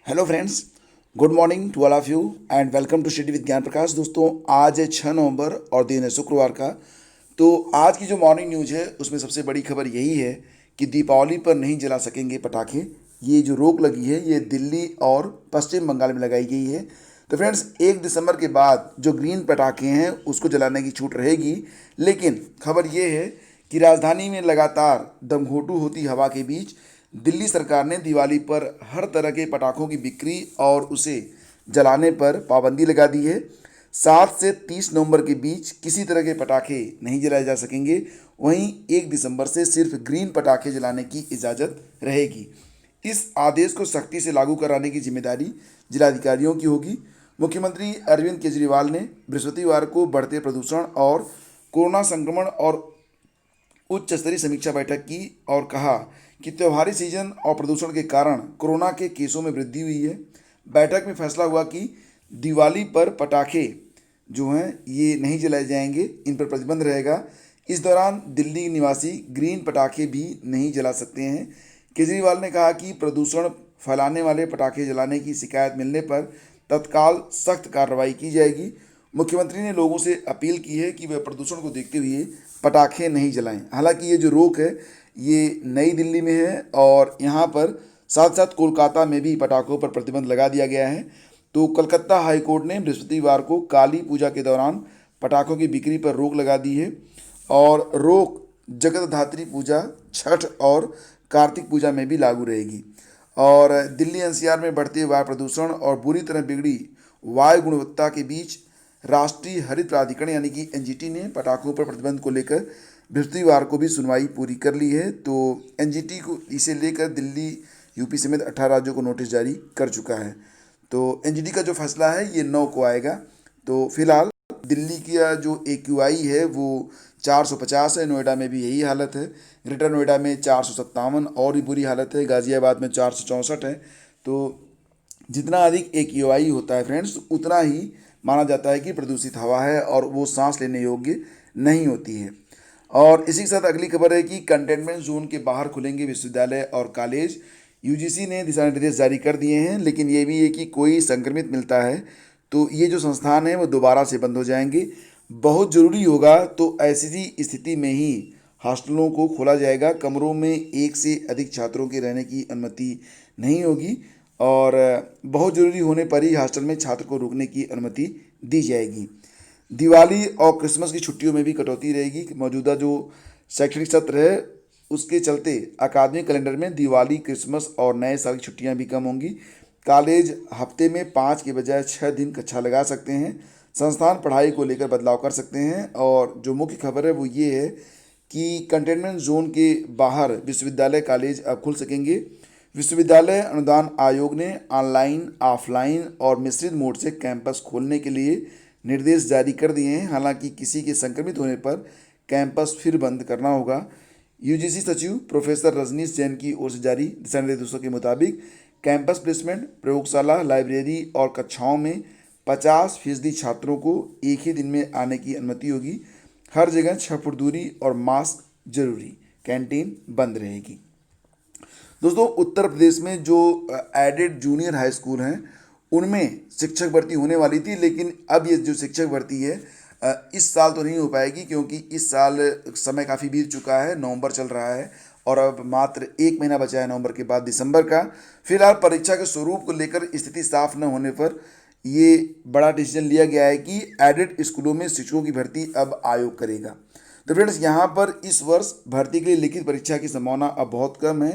Hello friends, good morning to all of you and welcome to study with Gyan Prakash. दोस्तों, आज है 6 नवंबर और दिन है शुक्रवार का। तो आज की जो मॉर्निंग न्यूज़ है उसमें सबसे बड़ी खबर यही है कि दीपावली पर नहीं जला सकेंगे पटाखे। ये जो रोक लगी है ये दिल्ली और पश्चिम बंगाल में लगाई गई है। तो फ्रेंड्स, 1 दिसंबर के बाद जो ग्रीन पटाखे हैं उसको जलाने की छूट रहेगी। लेकिन खबर ये है कि राजधानी में लगातार दमघोंटू होती हवा के बीच दिल्ली सरकार ने दिवाली पर हर तरह के पटाखों की बिक्री और उसे जलाने पर पाबंदी लगा दी है। 7 से 30 नवंबर के बीच किसी तरह के पटाखे नहीं जलाए जा सकेंगे। वहीं 1 दिसंबर से सिर्फ ग्रीन पटाखे जलाने की इजाज़त रहेगी। इस आदेश को सख्ती से लागू कराने की जिम्मेदारी जिलाधिकारियों की होगी। मुख्यमंत्री अरविंद केजरीवाल ने बृहस्पतिवार को बढ़ते प्रदूषण और कोरोना संक्रमण और उच्च स्तरीय समीक्षा बैठक की और कहा कि त्योहारी सीजन और प्रदूषण के कारण कोरोना के केसों में वृद्धि हुई है। बैठक में फैसला हुआ कि दिवाली पर पटाखे जो हैं ये नहीं जलाए जाएंगे, इन पर प्रतिबंध रहेगा। इस दौरान दिल्ली निवासी ग्रीन पटाखे भी नहीं जला सकते हैं। केजरीवाल ने कहा कि प्रदूषण फैलाने वाले पटाखे जलाने की शिकायत मिलने पर तत्काल सख्त कार्रवाई की जाएगी। मुख्यमंत्री ने लोगों से अपील की है कि वे प्रदूषण को देखते हुए पटाखे नहीं जलाएं। हालांकि ये जो रोक है ये नई दिल्ली में है और यहाँ पर साथ साथ कोलकाता में भी पटाखों पर प्रतिबंध लगा दिया गया है। तो कलकत्ता हाई कोर्ट ने बृहस्पतिवार को काली पूजा के दौरान पटाखों की बिक्री पर रोक लगा दी है और रोक जगतधात्री पूजा, छठ और कार्तिक पूजा में भी लागू रहेगी। और दिल्ली एनसीआर में बढ़ते वायु प्रदूषण और बुरी तरह बिगड़ी वायु गुणवत्ता के बीच राष्ट्रीय हरित प्राधिकरण यानी कि एनजीटी ने पटाखों पर प्रतिबंध को लेकर बृहस्पतिवार को भी सुनवाई पूरी कर ली है। तो एनजीटी को इसे लेकर दिल्ली, यूपी समेत 18 राज्यों को नोटिस जारी कर चुका है। तो एनजीटी का जो फैसला है ये 9 को आएगा। तो फिलहाल दिल्ली की जो एक्यूआई है वो 450 है, नोएडा में भी यही हालत है, ग्रेटर नोएडा में 457 और भी बुरी हालत है, गाजियाबाद में 464 है। तो जितना अधिक एक्यूआई होता है फ्रेंड्स उतना ही माना जाता है कि प्रदूषित हवा है और वो सांस लेने योग्य नहीं होती है। और इसी के साथ अगली खबर है कि कंटेनमेंट जोन के बाहर खुलेंगे विश्वविद्यालय और कॉलेज। यूजीसी ने दिशा निर्देश जारी कर दिए हैं, लेकिन ये भी है कि कोई संक्रमित मिलता है तो ये जो संस्थान है वो दोबारा से बंद हो जाएंगे। बहुत ज़रूरी होगा तो ऐसी स्थिति में ही हॉस्टलों को खोला जाएगा। कमरों में एक से अधिक छात्रों के रहने की अनुमति नहीं होगी और बहुत ज़रूरी होने पर ही हॉस्टल में छात्र को रुकने की अनुमति दी जाएगी। दिवाली और क्रिसमस की छुट्टियों में भी कटौती रहेगी। मौजूदा जो शैक्षणिक सत्र है उसके चलते अकादमिक कैलेंडर में दिवाली, क्रिसमस और नए साल की छुट्टियां भी कम होंगी। कॉलेज हफ्ते में 5 के बजाय 6 दिन कक्षा लगा सकते हैं। संस्थान पढ़ाई को लेकर बदलाव कर सकते हैं। और जो मुख्य खबर है वो ये है कि कंटेनमेंट जोन के बाहर विश्वविद्यालय, कॉलेज अब खुल सकेंगे। विश्वविद्यालय अनुदान आयोग ने ऑनलाइन, ऑफलाइन और मिश्रित मोड से कैंपस खोलने के लिए निर्देश जारी कर दिए हैं। हालांकि किसी के संक्रमित होने पर कैंपस फिर बंद करना होगा। यूजीसी सचिव प्रोफेसर रजनीश जैन की ओर से जारी दिशा निर्देशों के मुताबिक कैंपस प्लेसमेंट, प्रयोगशाला, लाइब्रेरी और कक्षाओं में 50% छात्रों को एक ही दिन में आने की अनुमति होगी। हर जगह 6 फुट दूरी और मास्क जरूरी। कैंटीन बंद रहेगी। दोस्तों, उत्तर प्रदेश में जो एडेड जूनियर हाई स्कूल हैं उनमें शिक्षक भर्ती होने वाली थी, लेकिन अब ये जो शिक्षक भर्ती है इस साल तो नहीं हो पाएगी क्योंकि इस साल समय काफ़ी बीत चुका है, नवंबर चल रहा है और अब मात्र 1 महीना बचा है नवंबर के बाद दिसंबर का। फिलहाल परीक्षा के स्वरूप को लेकर स्थिति साफ न होने पर ये बड़ा डिसीजन लिया गया है कि एडेड स्कूलों में शिक्षकों की भर्ती अब आयोग करेगा। तो फ्रेंड्स, यहाँ पर इस वर्ष भर्ती के लिए लिखित परीक्षा की संभावना अब बहुत कम है।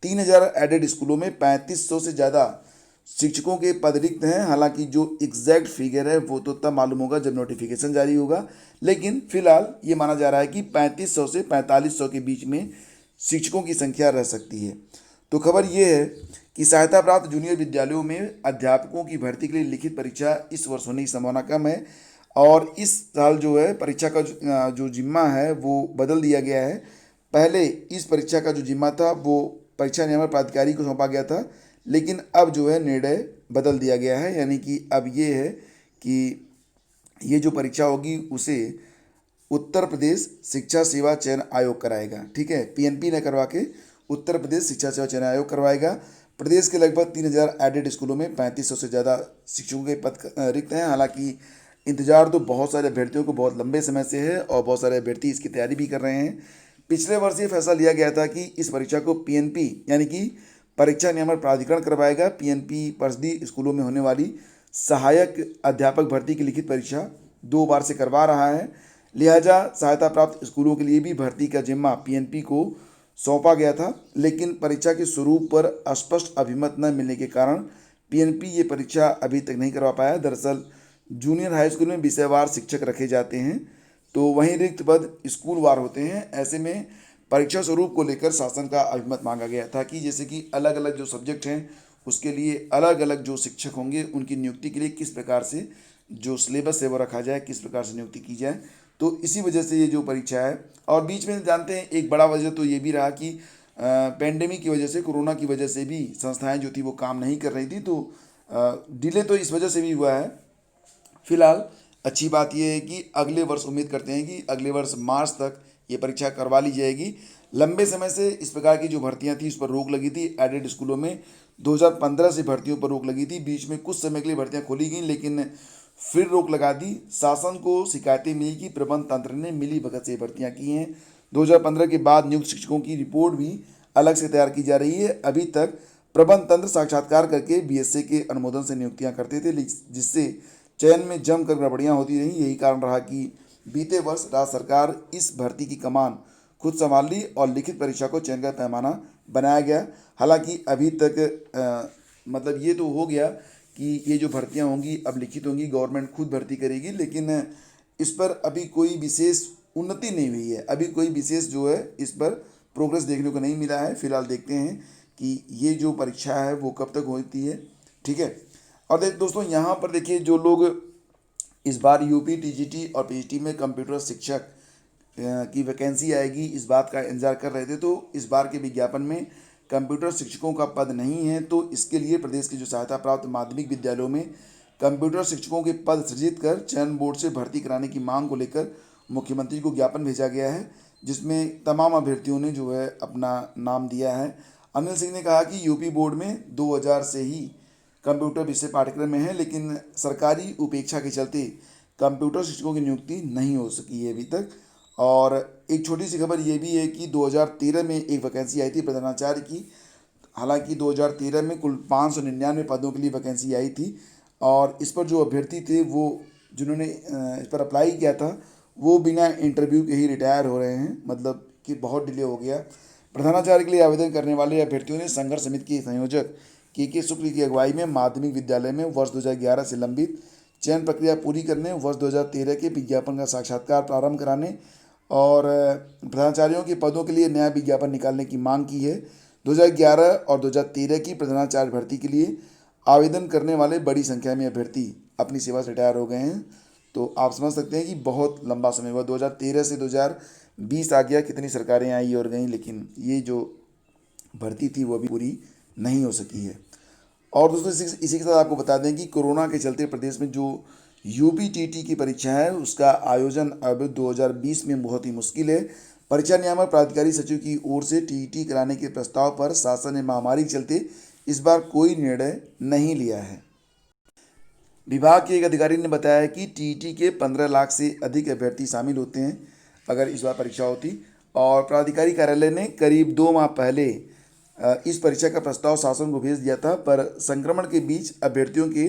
3000 एडेड स्कूलों में 3500 से ज़्यादा शिक्षकों के पद रिक्त हैं। हालांकि जो एग्जैक्ट फिगर है वो तो तब मालूम होगा जब नोटिफिकेशन जारी होगा, लेकिन फिलहाल ये माना जा रहा है कि 3500 से 4500 के बीच में शिक्षकों की संख्या रह सकती है। तो खबर ये है कि सहायता प्राप्त जूनियर विद्यालयों में अध्यापकों की भर्ती के लिए लिखित परीक्षा इस वर्ष होने की संभावना कम है और इस साल जो है परीक्षा का जो जिम्मा है वो बदल दिया गया है। पहले इस परीक्षा का जो जिम्मा था वो परीक्षा नियामक प्राधिकारी को सौंपा गया था, लेकिन अब जो है निर्णय बदल दिया गया है। यानी कि अब ये है कि ये जो परीक्षा होगी उसे उत्तर प्रदेश शिक्षा सेवा चयन आयोग कराएगा। ठीक है, पीएनपी ने करवा के उत्तर प्रदेश शिक्षा सेवा चयन आयोग करवाएगा। प्रदेश के लगभग 3000 एडेड स्कूलों में 3500 से ज़्यादा शिक्षकों के पद रिक्त हैं। हालांकि इंतजार तो बहुत सारे अभ्यर्थियों को बहुत लंबे समय से है और बहुत सारे अभ्यर्थी इसकी तैयारी भी कर रहे हैं। पिछले वर्ष ये फैसला लिया गया था कि इस परीक्षा को पीएनपी यानी कि परीक्षा नियामक प्राधिकरण करवाएगा। पीएनपी परिषदीय स्कूलों में होने वाली सहायक अध्यापक भर्ती की लिखित परीक्षा 2 बार से करवा रहा है। लिहाजा सहायता प्राप्त स्कूलों के लिए भी भर्ती का जिम्मा पीएनपी को सौंपा गया था, लेकिन परीक्षा के स्वरूप पर स्पष्ट अभिमत न मिलने के कारण पीएनपी ये परीक्षा अभी तक नहीं करवा पाया। दरअसल जूनियर हाई स्कूल में विषयवार शिक्षक रखे जाते हैं, तो वहीं रिक्त पद स्कूलवार होते हैं। ऐसे में परीक्षा स्वरूप को लेकर शासन का अभिमत मांगा गया था कि जैसे कि अलग अलग जो सब्जेक्ट हैं उसके लिए अलग अलग जो शिक्षक होंगे उनकी नियुक्ति के लिए किस प्रकार से जो सिलेबस है वो रखा जाए, किस प्रकार से नियुक्ति की जाए। तो इसी वजह से ये जो परीक्षा है, और बीच में जानते हैं एक बड़ा वजह तो ये भी रहा कि पेंडेमिक की वजह से, कोरोना की वजह से भी संस्थाएं जो थी वो काम नहीं कर रही थी, तो डिले तो इस वजह से भी हुआ है। फिलहाल अच्छी बात यह है कि अगले वर्ष उम्मीद करते हैं कि अगले वर्ष मार्च तक ये परीक्षा करवा ली जाएगी। लंबे समय से इस प्रकार की जो भर्तियां थी उस पर रोक लगी थी। एडेड स्कूलों में 2015 से भर्तियों पर रोक लगी थी। बीच में कुछ समय के लिए भर्तियां खोली गई, लेकिन फिर रोक लगा दी। शासन को शिकायतें मिली कि प्रबंध तंत्र ने मिली भगत से भर्तियां की हैं। 2015 के बाद नियुक्त शिक्षकों की रिपोर्ट भी अलग से तैयार की जा रही है। अभी तक प्रबंध तंत्र साक्षात्कार करके बीएसए के अनुमोदन से नियुक्तियां करते थे, जिससे चयन में जमकर गड़बड़ियां होती रहीं। यही कारण रहा कि बीते वर्ष राज्य सरकार इस भर्ती की कमान खुद संभाल ली और लिखित परीक्षा को चयन का पैमाना बनाया गया। हालांकि अभी तक मतलब ये तो हो गया कि ये जो भर्तियां होंगी अब लिखित होंगी, गवर्नमेंट खुद भर्ती करेगी, लेकिन इस पर अभी कोई विशेष उन्नति नहीं हुई है। अभी कोई विशेष जो है इस पर प्रोग्रेस देखने को नहीं मिला है। फिलहाल देखते हैं कि ये जो परीक्षा है वो कब तक होती है। ठीक है, और दोस्तों यहाँ पर देखिए, जो लोग इस बार यूपी, टीजीटी और पीजीटी में कंप्यूटर शिक्षक की वैकेंसी आएगी इस बात का इंतजार कर रहे थे, तो इस बार के विज्ञापन में कंप्यूटर शिक्षकों का पद नहीं है। तो इसके लिए प्रदेश के जो सहायता प्राप्त माध्यमिक विद्यालयों में कंप्यूटर शिक्षकों के पद सृजित कर चयन बोर्ड से भर्ती कराने की मांग को लेकर मुख्यमंत्री को ज्ञापन भेजा गया है, जिसमें तमाम अभ्यर्थियों ने जो है अपना नाम दिया है। अनिल सिंह ने कहा कि यूपी बोर्ड में 2000 से ही कंप्यूटर विषय पाठ्यक्रम में है, लेकिन सरकारी उपेक्षा के चलते कंप्यूटर शिक्षकों की नियुक्ति नहीं हो सकी है अभी तक। और एक छोटी सी खबर ये भी है कि 2013 में एक वैकेंसी आई थी प्रधानाचार्य की। हालांकि 2013 में कुल 599 पदों के लिए वैकेंसी आई थी, और इस पर जो अभ्यर्थी थे वो जिन्होंने इस पर अप्लाई किया था वो बिना इंटरव्यू के ही रिटायर हो रहे हैं, मतलब कि बहुत डिले हो गया। प्रधानाचार्य के लिए आवेदन करने वाले अभ्यर्थियों ने संघर्ष समिति के संयोजक के शुक्ल की अगुवाई में माध्यमिक विद्यालय में वर्ष 2011 से लंबित चयन प्रक्रिया पूरी करने, वर्ष 2013 के विज्ञापन का साक्षात्कार प्रारंभ कराने और प्रधानाचार्यों के पदों के लिए नया विज्ञापन निकालने की मांग की है। 2011 और 2013 की प्रधानाचार्य भर्ती के लिए आवेदन करने वाले बड़ी संख्या में अभ्यर्थी अपनी सेवा से रिटायर हो गए हैं। तो आप समझ सकते हैं कि बहुत लंबा समय हुआ, 2013 से 2020 आ गया, कितनी सरकारें आई और गईं, लेकिन ये जो भर्ती थी वो अभी पूरी नहीं हो सकी है। और दोस्तों इसी के साथ आपको बता दें कि कोरोना के चलते प्रदेश में जो यूपीटीटी की परीक्षा है उसका आयोजन अब 2020 में बहुत ही मुश्किल है। परीक्षा नियामक प्राधिकारी सचिव की ओर से टीईटी कराने के प्रस्ताव पर शासन ने महामारी के चलते इस बार कोई निर्णय नहीं लिया है। विभाग के एक अधिकारी ने बताया कि टीईटी के 15 लाख से अधिक अभ्यर्थी शामिल होते हैं अगर इस बार परीक्षा होती, और प्राधिकारी कार्यालय ने करीब 2 माह पहले इस परीक्षा का प्रस्ताव शासन को भेज दिया था, पर संक्रमण के बीच अभ्यर्थियों के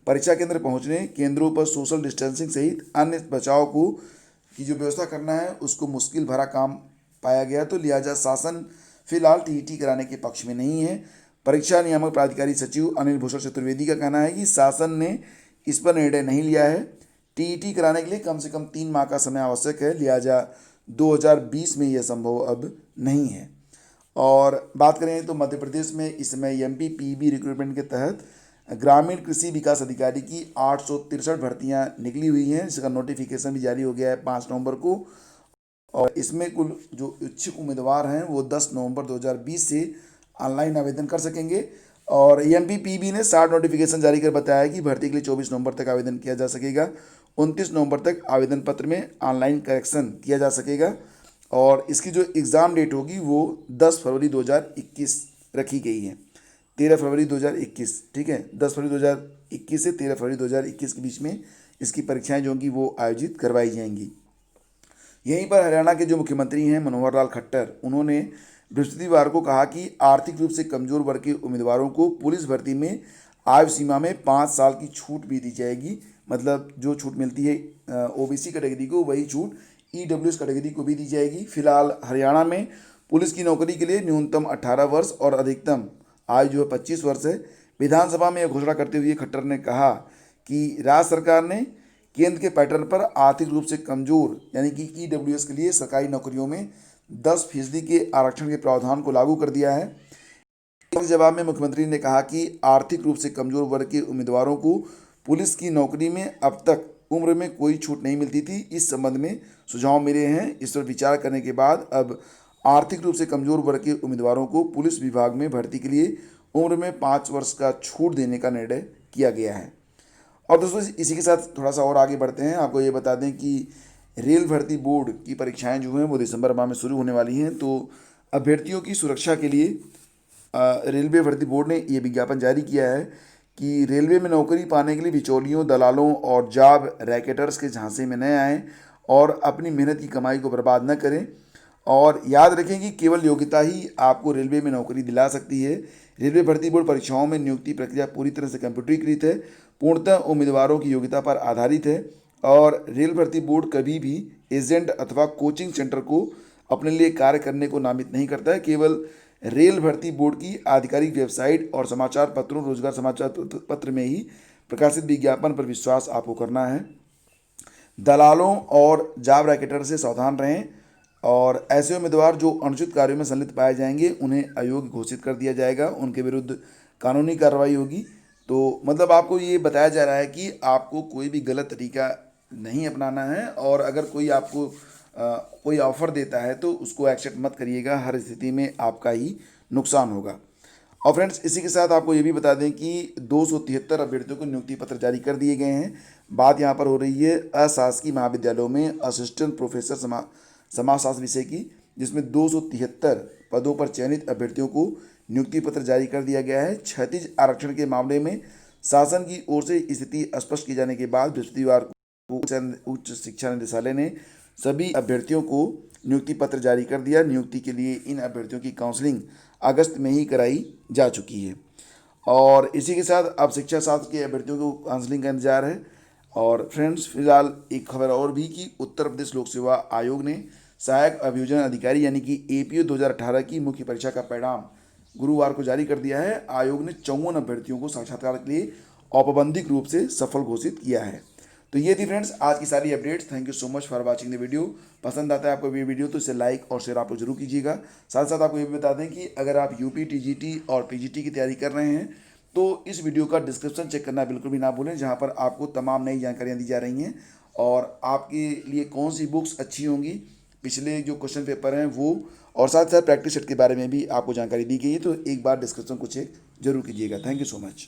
परीक्षा केंद्र पहुंचने, केंद्रों पर सोशल डिस्टेंसिंग सहित अन्य बचाव को की जो व्यवस्था करना है उसको मुश्किल भरा काम पाया गया। तो लिहाजा शासन फिलहाल टीईटी कराने के पक्ष में नहीं है। परीक्षा नियामक प्राधिकारी सचिव अनिल भूषण चतुर्वेदी का कहना है कि शासन ने इस पर निर्णय नहीं लिया है। टीईटी कराने के लिए कम से कम 3 माह का समय आवश्यक है, लिहाजा 2020 में यह संभव अब नहीं है। और बात करें तो मध्य प्रदेश में इस समय एमपीपीबी रिक्रूटमेंट के तहत ग्रामीण कृषि विकास अधिकारी की 863 भर्तियां निकली हुई हैं, जिसका नोटिफिकेशन भी जारी हो गया है 5 नवंबर को। और इसमें कुल जो इच्छुक उम्मीदवार हैं वो 10 नवंबर 2020 से ऑनलाइन आवेदन कर सकेंगे। और एमपीपीबी ने 60 नोटिफिकेशन जारी कर बताया कि भर्ती के लिए 24 नवंबर तक आवेदन किया जा सकेगा। 29 नवंबर तक आवेदन पत्र में ऑनलाइन करेक्शन किया जा सकेगा, और इसकी जो एग्ज़ाम डेट होगी वो 10 फरवरी 2021 रखी गई है। फरवरी 2021, ठीक है, 10 फरवरी 2021 से 13 फरवरी 2021 के बीच में इसकी परीक्षाएं जो होंगी वो आयोजित करवाई जाएंगी। यहीं पर हरियाणा के जो मुख्यमंत्री हैं मनोहर लाल खट्टर, उन्होंने बृहस्पतिवार को कहा कि आर्थिक रूप से कमजोर वर्ग के उम्मीदवारों को पुलिस भर्ती में आयु सीमा में 5 साल की छूट भी दी जाएगी। मतलब जो छूट मिलती है ओबीसी कैटेगरी को, वही छूट ईडब्ल्यूएस कैटेगरी को भी दी जाएगी। फिलहाल हरियाणा में पुलिस की नौकरी के लिए न्यूनतम 18 वर्ष और अधिकतम आयु जो है 25 वर्ष है। विधानसभा में यह घोषणा करते हुए खट्टर ने कहा कि राज्य सरकार ने केंद्र के पैटर्न पर आर्थिक रूप से कमजोर यानी कि ईडब्ल्यूएस के लिए सरकारी नौकरियों में 10% के आरक्षण के प्रावधान को लागू कर दिया है। इस जवाब में मुख्यमंत्री ने कहा कि आर्थिक रूप से कमजोर वर्ग के उम्मीदवारों को पुलिस की नौकरी में अब तक उम्र में कोई छूट नहीं मिलती थी। इस संबंध में सुझाव मिले हैं। इस पर विचार करने के बाद अब आर्थिक रूप से कमजोर वर्ग के उम्मीदवारों को पुलिस विभाग में भर्ती के लिए उम्र में 5 वर्ष का छूट देने का निर्णय किया गया है। और दोस्तों इसी के साथ थोड़ा सा और आगे बढ़ते हैं। आपको ये बता दें कि रेल भर्ती बोर्ड की परीक्षाएं जो हैं वो दिसंबर माह में शुरू होने वाली हैं। तो अभ्यर्थियों की सुरक्षा के लिए रेलवे भर्ती बोर्ड ने ये विज्ञापन जारी किया है कि रेलवे में नौकरी पाने के लिए बिचौलियों, दलालों और जॉब रैकेटर्स के झांसे में न आएँ और अपनी मेहनत की कमाई को बर्बाद न करें। और याद रखें कि केवल योग्यता ही आपको रेलवे में नौकरी दिला सकती है। रेलवे भर्ती बोर्ड परीक्षाओं में नियुक्ति प्रक्रिया पूरी तरह से कंप्यूटरीकृत है, पूर्णतः उम्मीदवारों की योग्यता पर आधारित है और रेल भर्ती बोर्ड कभी भी एजेंट अथवा कोचिंग सेंटर को अपने लिए कार्य करने को नामित नहीं करता है। केवल रेल भर्ती बोर्ड की आधिकारिक वेबसाइट और समाचार पत्रों, रोजगार समाचार पत्र में ही प्रकाशित विज्ञापन पर विश्वास आपको करना है। दलालों और जॉब रैकेटर से सावधान रहें और ऐसे उम्मीदवार जो अनुचित कार्यों में संलिप्त पाए जाएंगे उन्हें अयोग्य घोषित कर दिया जाएगा, उनके विरुद्ध कानूनी कार्रवाई होगी। तो मतलब आपको ये बताया जा रहा है कि आपको कोई भी गलत तरीका नहीं अपनाना है और अगर कोई आपको कोई ऑफ़र देता है तो उसको एक्सेप्ट मत करिएगा, हर स्थिति में आपका ही नुकसान होगा। और फ्रेंड्स इसी के साथ आपको ये भी बता दें कि 273 अभ्यर्थियों को नियुक्ति पत्र जारी कर दिए गए हैं। बात यहाँ पर हो रही है अशासकीय महाविद्यालयों में असिस्टेंट प्रोफेसर समाजशास्त्र विषय की, जिसमें 273 पदों पर चयनित अभ्यर्थियों को नियुक्ति पत्र जारी कर दिया गया है। क्षैतिज आरक्षण के मामले में शासन की ओर से स्थिति स्पष्ट किए जाने के बाद बृहस्पतिवार को उच्च शिक्षा निदेशालय ने सभी अभ्यर्थियों को नियुक्ति पत्र जारी कर दिया। नियुक्ति के लिए इन अभ्यर्थियों की काउंसलिंग अगस्त में ही कराई जा चुकी है और इसी के साथ अब शिक्षा शास्त्र के अभ्यर्थियों को काउंसलिंग का इंतजार है। और फ्रेंड्स फिलहाल एक खबर और भी कि उत्तर प्रदेश लोक सेवा आयोग ने सहायक अभियोजन अधिकारी यानी कि एपीओ 2018 की मुख्य परीक्षा का परिणाम गुरुवार को जारी कर दिया है। आयोग ने 54 अभ्यर्थियों को साक्षात्कार के लिए औपबंधिक रूप से सफल घोषित किया है। तो ये थी फ्रेंड्स आज की सारी updates. Thank you so much for watching the video. पसंद आता है आपको ये वीडियो तो इसे लाइक और शेयर आप लोग जरूर कीजिएगा। साथ साथ आपको ये भी बता दें कि अगर आप यूपी, टीजीटी और पीजीटी की तैयारी कर रहे हैं तो इस वीडियो का डिस्क्रिप्शन चेक करना बिल्कुल भी ना भूलें, जहाँ पर आपको तमाम नई जानकारियाँ दी जा रही हैं और आपके लिए कौन सी बुक्स अच्छी होंगी, पिछले जो क्वेश्चन पेपर हैं वो, और साथ साथ प्रैक्टिस सेट के बारे में भी आपको जानकारी दी गई है। तो एक बार डिस्क्रिप्शन को चेक जरूर कीजिएगा। Thank you so much.